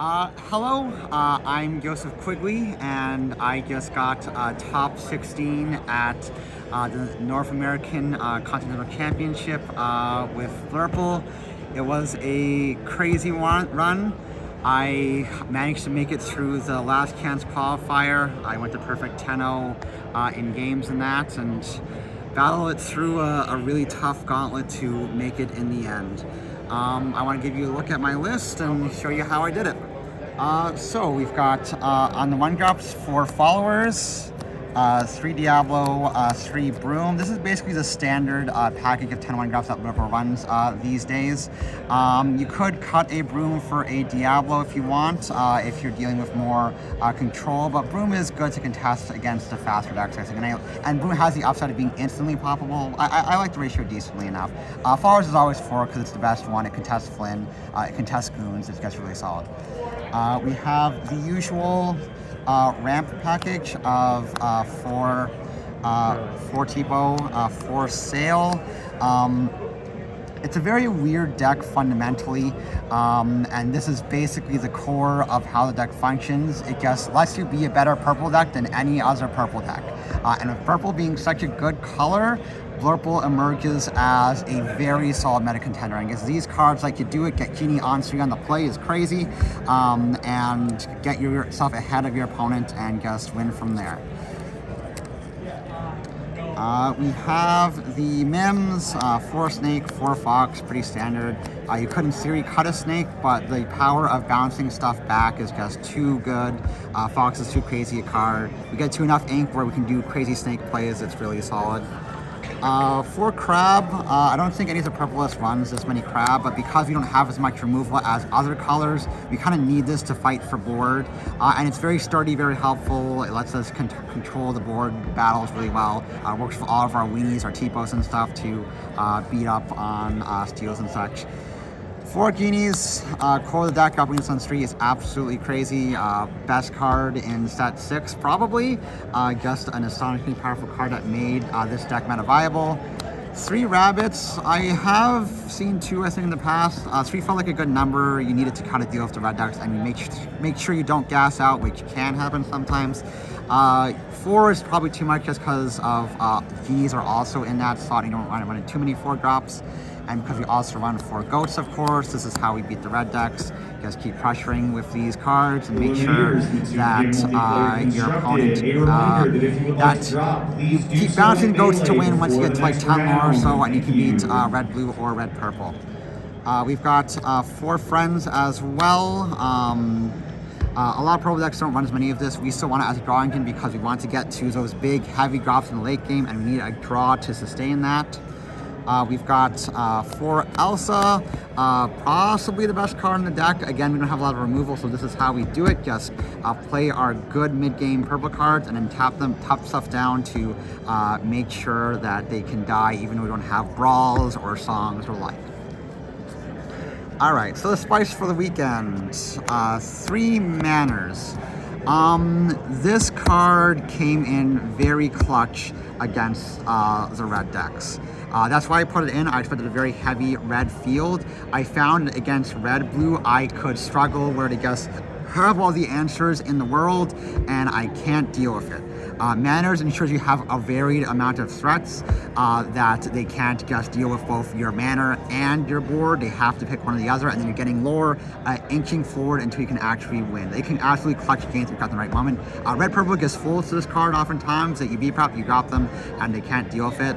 Hello, I'm Joseph Quigley, and I just got top 16 at the North American Continental Championship with Blurple. It was a crazy run. I managed to make it through the last chance qualifier. I went to perfect 10-0 in games and that, and battled it through a really tough gauntlet to make it in the end. I want to give you a look at my list and show you how I did it. So we've got on the one drops 4 followers, 3 Diablo, 3 Broom. This is basically the standard package of 10 one drops that Blurple runs these days. You could cut a Broom for a Diablo if you want, if you're dealing with more control, but Broom is good to contest against the faster decks, I think. And Broom has the upside of being instantly poppable. I like the ratio decently enough. Followers is always 4 because it's the best one. It contests Flynn, it contests Goons, it gets really solid. We have the usual ramp package of 4 Tipo, 4 Sail. It's a very weird deck fundamentally, and this is basically the core of how the deck functions. It just lets you be a better purple deck than any other purple deck. And with purple being such a good color, Blurple emerges as a very solid meta contender. I guess these cards, like you do it, get Genie on 3 on the play is crazy, and get yourself ahead of your opponent and just win from there. We have the Mims, 4 Snake, 4 Fox, pretty standard. You could in theory cut a Snake, but the power of bouncing stuff back is just too good. Fox is too crazy a card. We get to enough ink where we can do crazy Snake plays, it's really solid. For Crab, I don't think any of the purple list runs this many Crab, but because we don't have as much removal as other colors, we kind of need this to fight for board. And it's very sturdy, very helpful. It lets us control the board battles really well. Works for all of our weenies, our T-posts and stuff to beat up on steals and such. 4 Genies, core of the deck, dropping this on 3 is absolutely crazy. Best card in set 6, probably. Just an astonishingly powerful card that made this deck meta viable. 3 Rabbits, I have seen 2, I think, in the past. 3 felt like a good number. You needed to kind of deal with the red decks and make sure you don't gas out, which can happen sometimes. 4 is probably too much just because of Genies are also in that slot. You don't want to run too many 4 drops. And because we also run 4 Goats, of course, this is how we beat the red decks. Just keep pressuring with these cards and make sure that your opponent, keep bouncing Goats to win once you get to like 10 more or so, and you can beat red, blue, or red, purple. We've got 4 Friends as well. A lot of purple decks don't run as many of this. We still want it as a draw engine because we want to get to those big, heavy drops in the late game, and we need a draw to sustain that. We've got 4 Elsa, possibly the best card in the deck. Again, we don't have a lot of removal, so this is how we do it. Just play our good mid-game purple cards and then tap stuff down to make sure that they can die even though we don't have brawls or songs or life. Alright, so the spice for the weekend. 3 Manners. This card came in very clutch against the red decks. That's why I put it in. I expected a very heavy red field. I found against red-blue, I could struggle where to just have all the answers in the world, and I can't deal with it. Manners ensures you have a varied amount of threats that they can't just deal with both your mana and your board. They have to pick one or the other, and then you're getting lore inching forward until you can actually win. They can absolutely clutch games if you've got the right moment. Red purple gets full to this card oftentimes that you B-prop, you drop them, and they can't deal with it.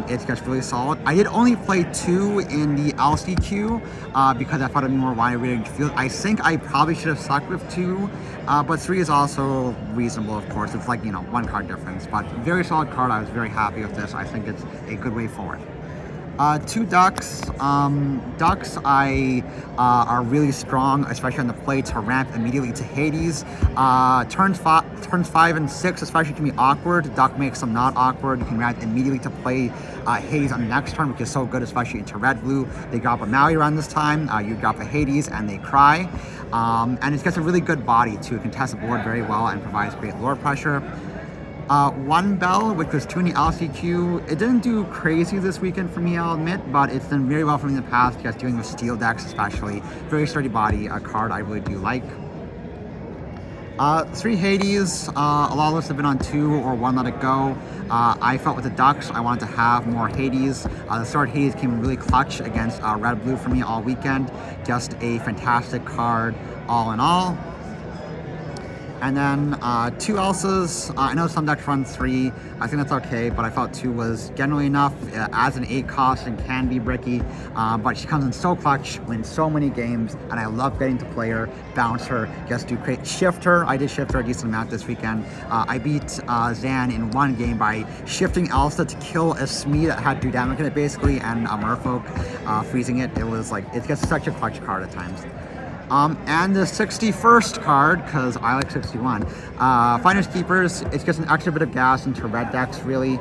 It gets really solid. I did only play 2 in the LCQ because I thought it'd be more wide range field. I think I probably should have stuck with 2, but 3 is also reasonable, of course. It's like, 1 card difference, but very solid card. I was very happy with this. I think it's a good way forward. 2 Ducks. Ducks are really strong, especially on the play to ramp immediately to Hades. Turns 5 and 6 especially can be awkward. Duck makes them not awkward. You can ramp immediately to play Hades on the next turn, which is so good, especially into red-blue. They drop a Maui around this time. You drop a Hades and they cry. And it gets a really good body to contest the board very well and provides great lore pressure. One Bell, which was tuning LCQ. It didn't do crazy this weekend for me, I'll admit, but it's done very well for me in the past, just dealing with steel decks especially. Very sturdy body, a card I really do like. 3 Hades, a lot of us have been on 2 or 1 Let It Go. I felt with the Ducks, I wanted to have more Hades. The Sword Hades came really clutch against Red Blue for me all weekend. Just a fantastic card all in all. And then 2 Elsas. I know some decks run 3. I think that's okay, but I felt 2 was generally enough. As an 8 cost and can be bricky, but she comes in so clutch, wins so many games, and I love getting to play her, bounce her, just do great. Shift her. I did shift her a decent amount this weekend. I beat Zan in 1 game by shifting Elsa to kill a Smee that had 2 damage in it basically, and Merfolk freezing it. It was like, it's just such a clutch card at times. And the 61st card, because I like 61, Finders Keepers. It's just an extra bit of gas into red decks, really.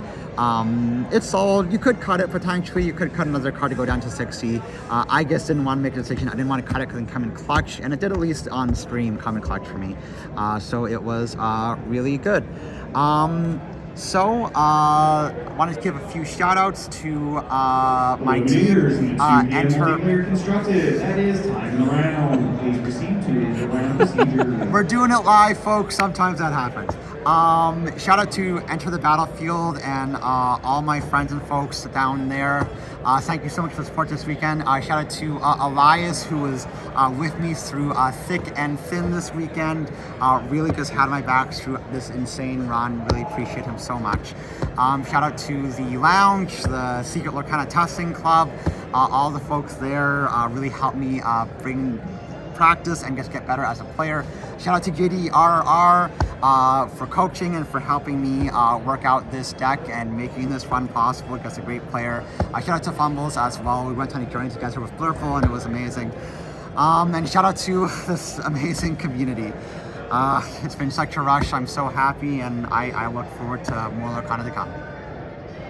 It's sold. You could cut it potentially. You could cut another card to go down to 60. I just didn't want to make a decision. I didn't want to cut it because it come in clutch, and it did at least on stream come in clutch for me. So it was really good. Wanted to give a few shout outs to my team. Enter. Constructed. That is time around. Please proceed to the round procedure. We're doing it live, folks. Sometimes that happens. Shout out to Enter the Battlefield and all my friends and folks down there. Thank you so much for the support this weekend. Shout out to Elias, who was with me through thick and thin this weekend. Really just had my back through this insane run. Really appreciate him so much. Shout out to the Lounge, the Secret Lorcana Testing Club. All the folks there really helped me bring practice and just get better as a player. Shout out to JDRR for coaching and for helping me work out this deck and making this run possible. Just a great player. Shout out to Fumbles as well. We went on a journey together with Blurple and it was amazing. And shout out to this amazing community. It's been such a rush. I'm so happy and I look forward to more Lorcana to come.